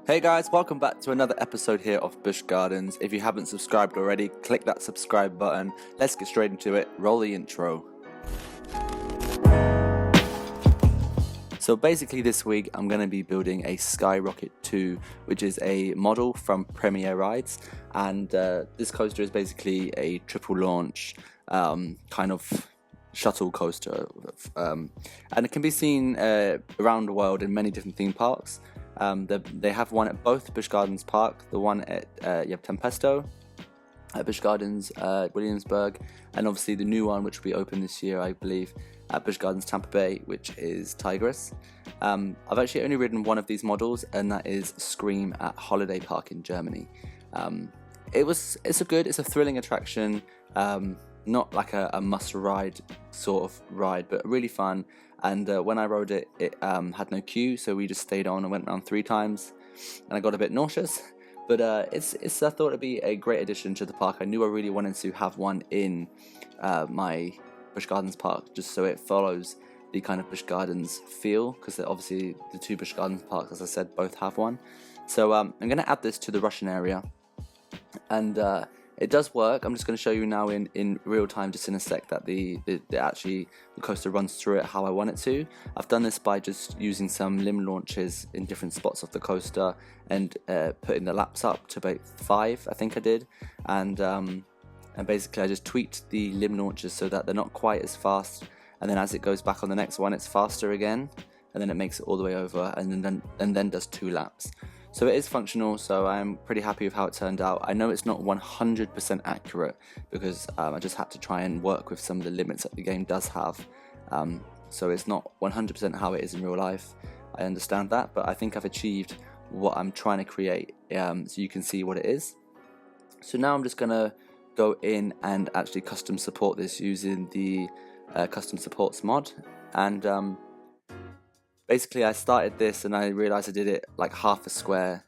Hey guys, welcome back to another episode here of Busch Gardens. If you haven't subscribed already, click that subscribe button. Let's get straight into it. Roll the intro. So basically this week I'm going to be building a Skyrocket 2, which is a model from Premier Rides, and this coaster is basically a triple launch kind of shuttle coaster, and it can be seen around the world in many different theme parks. They have one at both Busch Gardens Park, the one at you have Tempesto at Busch Gardens Williamsburg, and obviously the new one which will be open this year, I believe, at Busch Gardens Tampa Bay, which is Tigris. I've actually only ridden one of these models, and that is Scream at Holiday Park in Germany. It's a thrilling attraction, not like a must ride sort of ride, but really fun. And when I rode it, it had no queue, so we just stayed on and went around 3 times, and I got a bit nauseous. But I thought it'd be a great addition to the park. I knew I really wanted to have one in my Busch Gardens Park, just so it follows the kind of Busch Gardens feel, because obviously the 2 Busch Gardens parks, as I said, both have one. So I'm going to add this to the Russian area, and it does work. I'm just going to show you now in real time, just in a sec, that the coaster runs through it how I want it to. I've done this by just using some limb launches in different spots of the coaster and putting the laps up to about 5, I think I did, and basically I just tweaked the limb launches so that they're not quite as fast, and then as it goes back on the next one it's faster again, and then it makes it all the way over and then does 2 laps. So it is functional, so I'm pretty happy with how it turned out. I know it's not 100% accurate because I just had to try and work with some of the limits that the game does have. So it's not 100% how it is in real life. I understand that, but I think I've achieved what I'm trying to create, so you can see what it is. So now I'm just going to go in and actually custom support this using the custom supports mod, and basically I started this and I realised I did it like half a square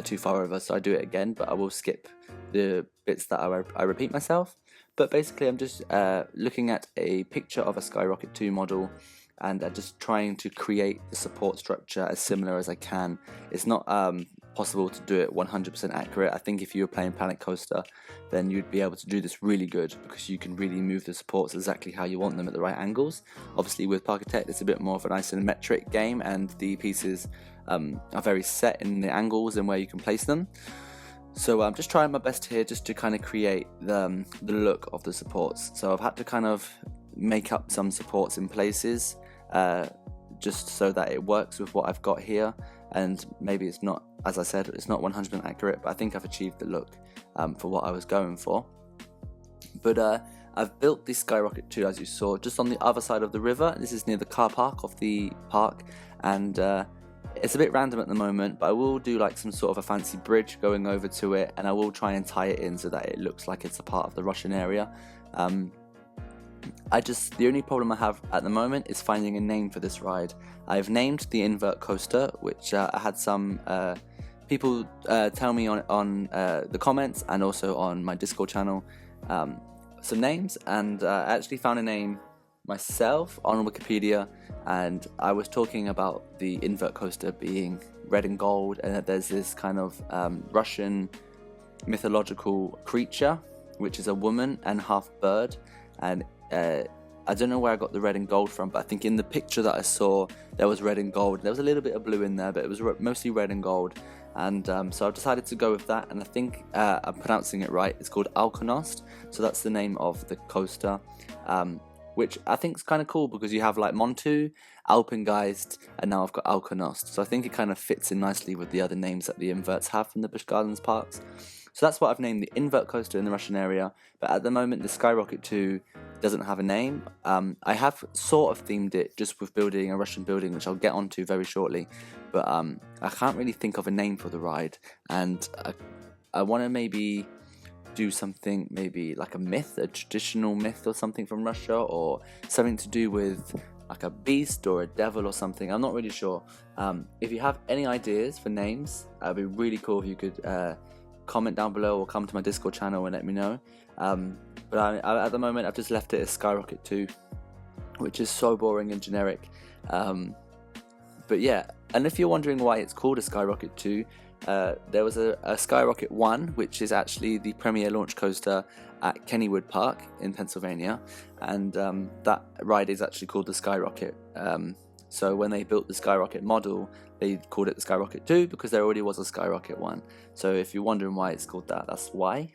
too far over, so I do it again, but I will skip the bits that I repeat myself. But basically I'm just looking at a picture of a Skyrocket 2 model, and just trying to create the support structure as similar as I can. It's not possible to do it 100% accurate. I think if you were playing Planet Coaster, then you'd be able to do this really good, because you can really move the supports exactly how you want them at the right angles. Obviously with Parkitect it's a bit more of an isometric game, and the pieces are very set in the angles and where you can place them. So I'm just trying my best here just to kind of create the look of the supports. So I've had to kind of make up some supports in places just so that it works with what I've got here, and maybe it's not, as I said, it's not 100% accurate, but I think I've achieved the look for what I was going for. But I've built this Skyrocket 2, as you saw, just on the other side of the river. This is near the car park of the park, and it's a bit random at the moment, but I will do like some sort of a fancy bridge going over to it, and I will try and tie it in so that it looks like it's a part of the Russian area. The only problem I have at the moment is finding a name for this ride. I've named the invert coaster, which I had some people tell me on the comments and also on my Discord channel some names, and I actually found a name myself on Wikipedia, and I was talking about the invert coaster being red and gold, and that there's this kind of Russian mythological creature which is a woman and half bird, and I don't know where I got the red and gold from, but I think in the picture that I saw there was red and gold. There was a little bit of blue in there, but it was mostly red and gold, and so I've decided to go with that, and I think I'm pronouncing it right. It's called Alkonost, so that's the name of the coaster, which I think is kind of cool because you have like Montu, Alpengeist, and now I've got Alkonost, so I think it kind of fits in nicely with the other names that the inverts have from the Busch Gardens parks. So that's what I've named the invert coaster in the Russian area, but at the moment the Skyrocket 2 doesn't have a name. I have sort of themed it just with building a Russian building, which I'll get onto very shortly, but I can't really think of a name for the ride, and I want to maybe do something, maybe like a myth, a traditional myth or something from Russia, or something to do with like a beast or a devil or something. I'm not really sure. If you have any ideas for names, it'd be really cool if you could comment down below or come to my Discord channel and let me know. But at the moment I've just left it as Skyrocket 2, which is so boring and generic. But yeah, and if you're wondering why it's called a Skyrocket 2, there was a Skyrocket 1, which is actually the premier launch coaster at Kennywood Park in Pennsylvania, and that ride is actually called the Skyrocket. So when they built the Skyrocket model, they called it the Skyrocket 2 because there already was a Skyrocket 1. So if you're wondering why it's called that, that's why.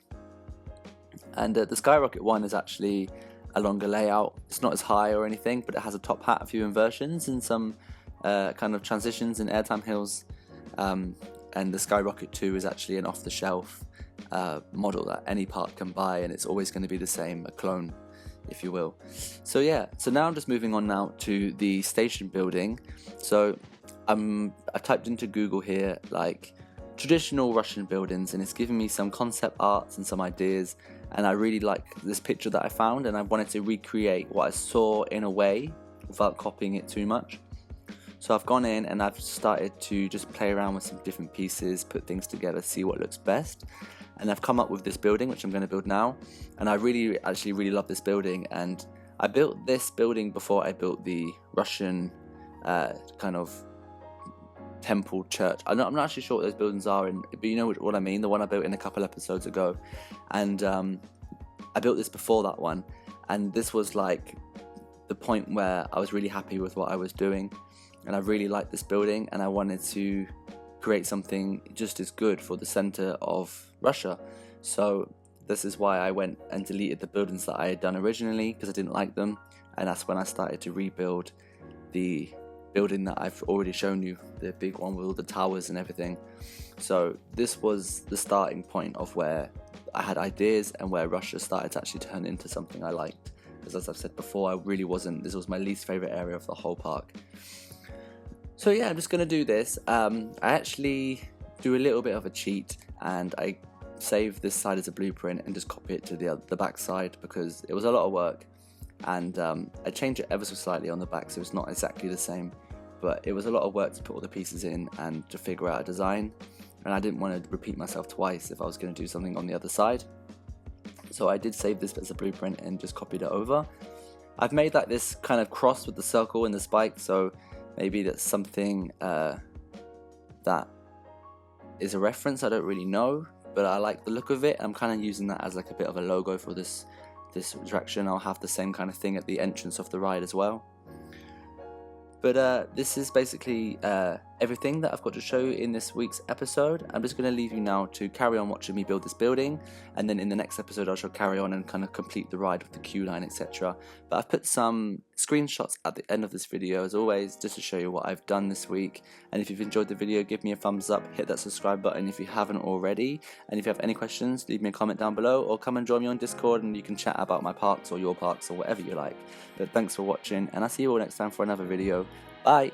And the Skyrocket 1 is actually a longer layout. It's not as high or anything, but it has a top hat, a few inversions, and some kind of transitions and airtime hills. And the Skyrocket 2 is actually an off-the-shelf model that any park can buy, and it's always going to be the same, a clone, if you will. So yeah, so now I'm just moving on now to the station building. So I typed into Google here like traditional Russian buildings, and it's giving me some concept arts and some ideas, and I really like this picture that I found, and I wanted to recreate what I saw in a way without copying it too much. So I've gone in and I've started to just play around with some different pieces, put things together, see what looks best. And I've come up with this building, which I'm going to build now. And I really love this building. And I built this building before I built the Russian kind of temple church. I'm not actually sure what those buildings are, but you know what I mean, the one I built in a couple episodes ago. And I built this before that one. And this was like the point where I was really happy with what I was doing. And I really liked this building, and I wanted to create something just as good for the center of Russia. So this is why I went and deleted the buildings that I had done originally, because I didn't like them, and that's when I started to rebuild the building that I've already shown you, the big one with all the towers and everything. So this was the starting point of where I had ideas and where Russia started to actually turn into something I liked, because as I've said before, this was my least favorite area of the whole park. So yeah, I'm just going to do this. I actually do a little bit of a cheat, and I save this side as a blueprint and just copy it to the back side, because it was a lot of work, and I changed it ever so slightly on the back, so it's not exactly the same, but it was a lot of work to put all the pieces in and to figure out a design, and I didn't want to repeat myself twice if I was going to do something on the other side. So I did save this as a blueprint and just copied it over. I've made like this kind of cross with the circle and the spike, so maybe that's something that is a reference, I don't really know, but I like the look of it. I'm kind of using that as like a bit of a logo for this attraction. I'll have the same kind of thing at the entrance of the ride as well. But this is basically everything that I've got to show you in this week's episode. I'm just going to leave you now to carry on watching me build this building, and then in the next episode I shall carry on and kind of complete the ride with the queue line, etc. But I've put some screenshots at the end of this video as always, just to show you what I've done this week. And if you've enjoyed the video, give me a thumbs up, hit that subscribe button if you haven't already, and if you have any questions, leave me a comment down below, or come and join me on Discord and you can chat about my parks or your parks or whatever you like. But thanks for watching, and I'll see you all next time for another video. Bye!